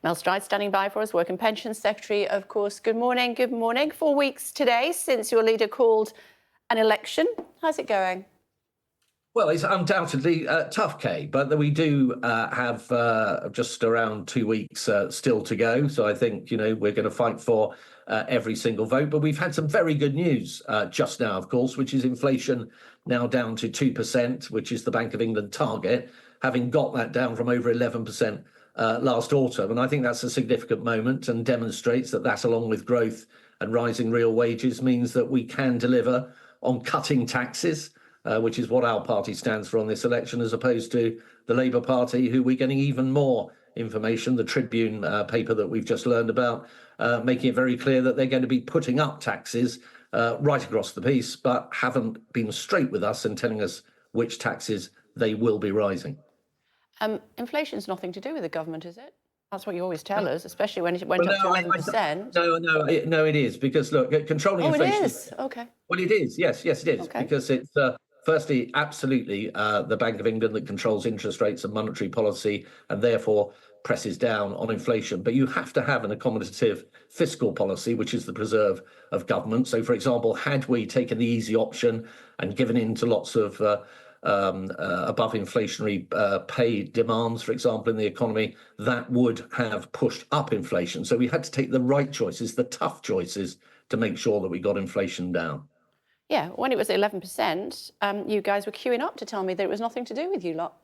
Mel Stride standing by for us, Work and Pensions Secretary, of course. Good morning, good morning. 4 weeks today since your leader called an election. How's it going? Well, it's undoubtedly tough, Kay, but we do have just around 2 weeks still to go. So I think, we're going to fight for every single vote. But we've had some very good news just now, of course, which is inflation now down to 2%, which is the Bank of England target, having got that down from over 11% last autumn. And I think that's a significant moment and demonstrates that along with growth and rising real wages, means that we can deliver on cutting taxes, which is what our party stands for on this election, as opposed to the Labour Party, who we're getting even more information, the Tribune paper that we've just learned about, making it very clear that they're going to be putting up taxes right across the piece, but haven't been straight with us and telling us which taxes they will be rising. Inflation's nothing to do with the government, is it? That's what you always tell us, especially when it went up to 11%. No, it is, because look, controlling inflation. Oh, it is. Okay. Well, it is. Yes, it is. Okay. Because it's firstly, absolutely the Bank of England that controls interest rates and monetary policy, and therefore presses down on inflation. But you have to have an accommodative fiscal policy, which is the preserve of government. So, for example, had we taken the easy option and given in to lots of above inflationary pay demands, for example, in the economy, that would have pushed up inflation. So we had to take the right choices, the tough choices, to make sure that we got inflation down. Yeah, when it was 11%, you guys were queuing up to tell me that it was nothing to do with you lot.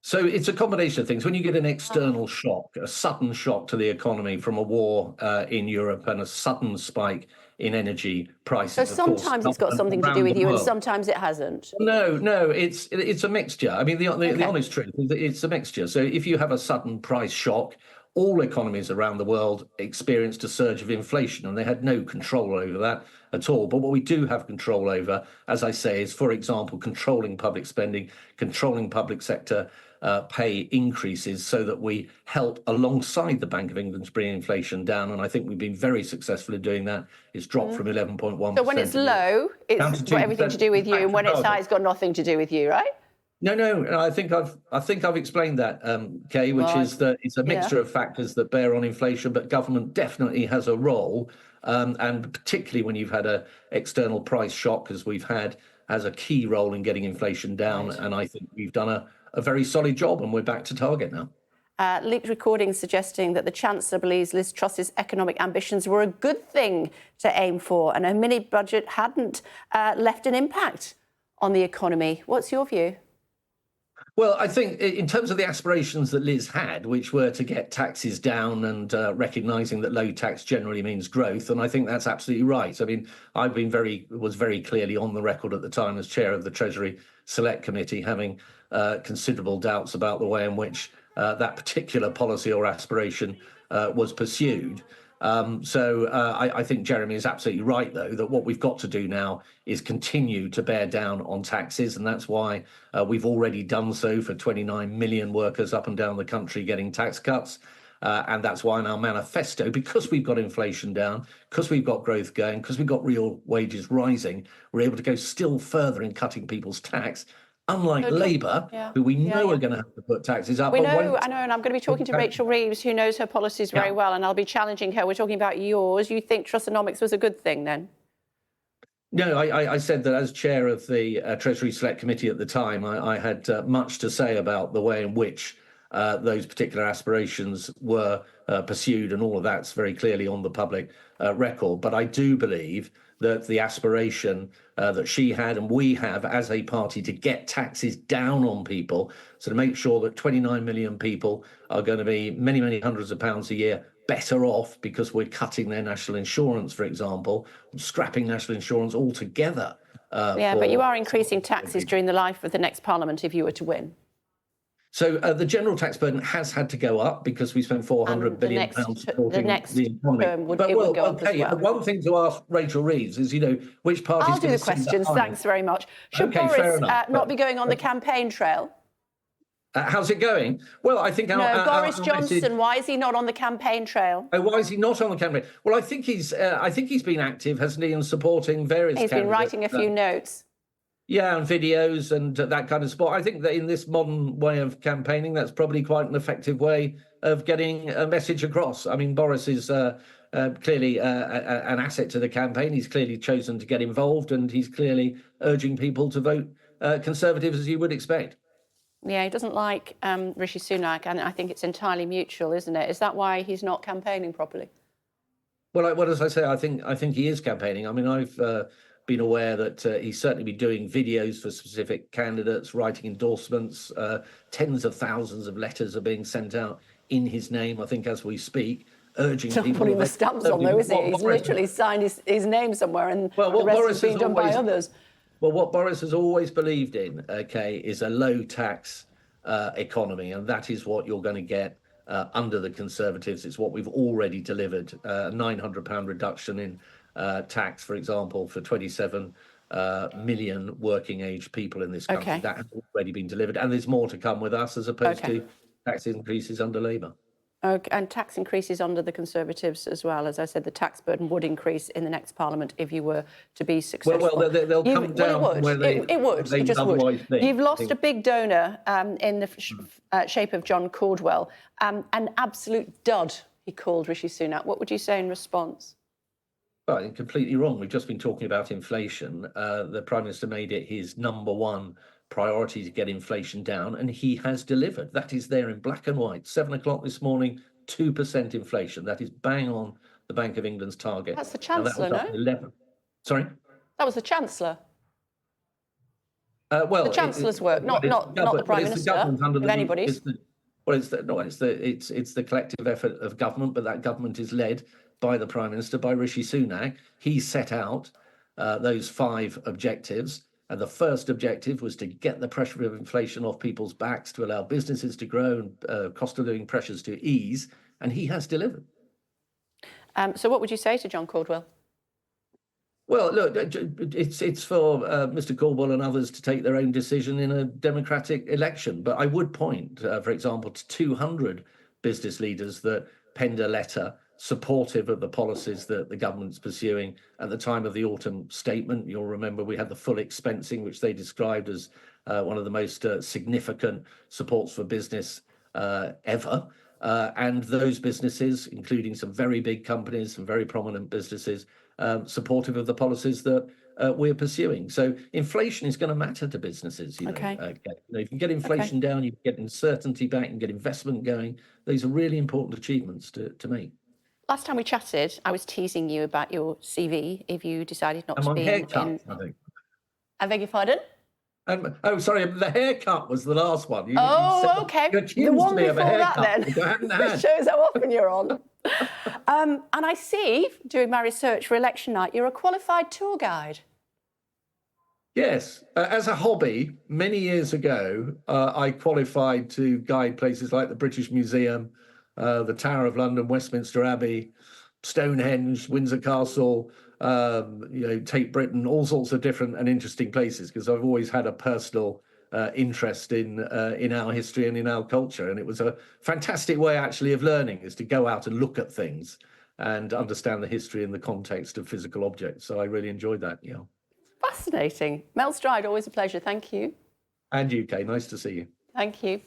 So it's a combination of things. When you get an external shock, a sudden shock to the economy from a war in Europe and a sudden spike in energy prices. So sometimes it's got something to do with you and sometimes it hasn't. No, it's a mixture. I mean, the honest truth is that it's a mixture. So if you have a sudden price shock, all economies around the world experienced a surge of inflation, and they had no control over that at all. But what we do have control over, as I say, is, for example, controlling public spending, controlling public sector pay increases, so that we help alongside the Bank of England to bring inflation down. And I think we've been very successful in doing that. It's dropped from 11.1%. So when it's low, it's got everything to do with you, and when it's high, it's got nothing to do with you, right? No. I think I've explained that, Kay, which is that it's a mixture of factors that bear on inflation, but government definitely has a role, and particularly when you've had an external price shock, as we've had, has a key role in getting inflation down. Right. And I think we've done a very solid job, and we're back to target now. Leaked recordings suggesting that the Chancellor believes Liz Truss's economic ambitions were a good thing to aim for, and her mini budget hadn't left an impact on the economy. What's your view? Well, I think in terms of the aspirations that Liz had, which were to get taxes down and recognising that low tax generally means growth, and I think that's absolutely right. I mean, I was very clearly on the record at the time as chair of the Treasury Select Committee, having considerable doubts about the way in which that particular policy or aspiration was pursued. I think Jeremy is absolutely right, though, that what we've got to do now is continue to bear down on taxes. And that's why we've already done so for 29 million workers up and down the country getting tax cuts. And that's why in our manifesto, because we've got inflation down, because we've got growth going, because we've got real wages rising, we're able to go still further in cutting people's tax. Unlike Labour, who we know are going to have to put taxes up. I know, and I'm going to be talking to Rachel Reeves, who knows her policies very well, and I'll be challenging her. We're talking about yours. You think Trussonomics was a good thing, then? No, I said that as chair of the Treasury Select Committee at the time, I had much to say about the way in which those particular aspirations were pursued, and all of that's very clearly on the public record. But I do believe that the aspiration that she had and we have as a party to get taxes down on people, so to make sure that 29 million people are going to be many, many hundreds of pounds a year better off because we're cutting their national insurance, for example, scrapping national insurance altogether. But you are increasing taxes during the life of the next parliament if you were to win. So the general tax burden has had to go up because we spent £400 billion supporting the economy. One thing to ask Rachel Reeves is, which party? I'll do the questions. Thanks very much. Should Boris not be going on the campaign trail? How's it going? Well, I think Boris Johnson. Why is he not on the campaign trail? Oh, why is he not on the campaign? Well, I think he's been active, hasn't he, in supporting various. He's been writing a few notes. Yeah, and videos and that kind of sport. I think that in this modern way of campaigning, that's probably quite an effective way of getting a message across. I mean, Boris is clearly an asset to the campaign. He's clearly chosen to get involved, and he's clearly urging people to vote Conservative, as you would expect. Yeah, he doesn't like Rishi Sunak, and I think it's entirely mutual, isn't it? Is that why he's not campaigning properly? Well, what as I say, I think he is campaigning. I mean, I've been aware that he's certainly been doing videos for specific candidates, writing endorsements. Tens of thousands of letters are being sent out in his name, I think, as we speak, urging He's not people. putting the stamps on, though, is he? He's literally signed his name somewhere, and the rest is being done by others. Well, what Boris has always believed in, okay, is a low tax economy, and that is what you're going to get under the Conservatives. It's what we've already delivered: a £900 reduction in tax, for example, for 27 million working age people in this country. Okay. That has already been delivered, and there's more to come with us, as opposed to tax increases under Labour. Okay, and tax increases under the Conservatives as well. As I said, the tax burden would increase in the next Parliament if you were to be successful. Well, they'll come down well, it would. where they, it would. they It just would. think. You've lost a big donor in the shape of John Caldwell. An absolute dud, he called Rishi Sunak. What would you say in response? Well, completely wrong. We've just been talking about inflation. The Prime Minister made it his number one priority to get inflation down, and he has delivered. That is there in black and white. 7 o'clock this morning, 2% inflation. That is bang on the Bank of England's target. That's the Chancellor, no? 11. Sorry? That was the Chancellor. Well, the Chancellor's work, not the Prime Minister, if anybody's. It's the collective effort of government, but that government is led by the Prime Minister, by Rishi Sunak. He set out those 5 objectives. And the first objective was to get the pressure of inflation off people's backs, to allow businesses to grow and cost of living pressures to ease. And he has delivered. So what would you say to John Caldwell? Well, look, it's for Mr. Caldwell and others to take their own decision in a democratic election. But I would point, for example, to 200 business leaders that penned a letter supportive of the policies that the government's pursuing at the time of the autumn statement. You'll remember we had the full expensing, which they described as one of the most significant supports for business ever. And those businesses, including some very big companies, some very prominent businesses, supportive of the policies that we're pursuing. So inflation is going to matter to businesses. You know, you can get inflation down, you can get uncertainty back, and get investment going. These are really important achievements to make. Last time we chatted, I was teasing you about your CV if you decided not to be haircut, I think. I beg your pardon? Sorry, the haircut was the last one. Okay. The one before that, then. It shows how often you're on. And I see, doing my research for election night, you're a qualified tour guide. Yes. As a hobby, many years ago, I qualified to guide places like the British Museum, the Tower of London, Westminster Abbey, Stonehenge, Windsor Castle, Tate Britain, all sorts of different and interesting places, because I've always had a personal interest in our history and in our culture. And it was a fantastic way, actually, of learning, is to go out and look at things and understand the history in the context of physical objects. So I really enjoyed that. Yeah. Fascinating. Mel Stride, always a pleasure. Thank you. And you, Kay. Nice to see you. Thank you.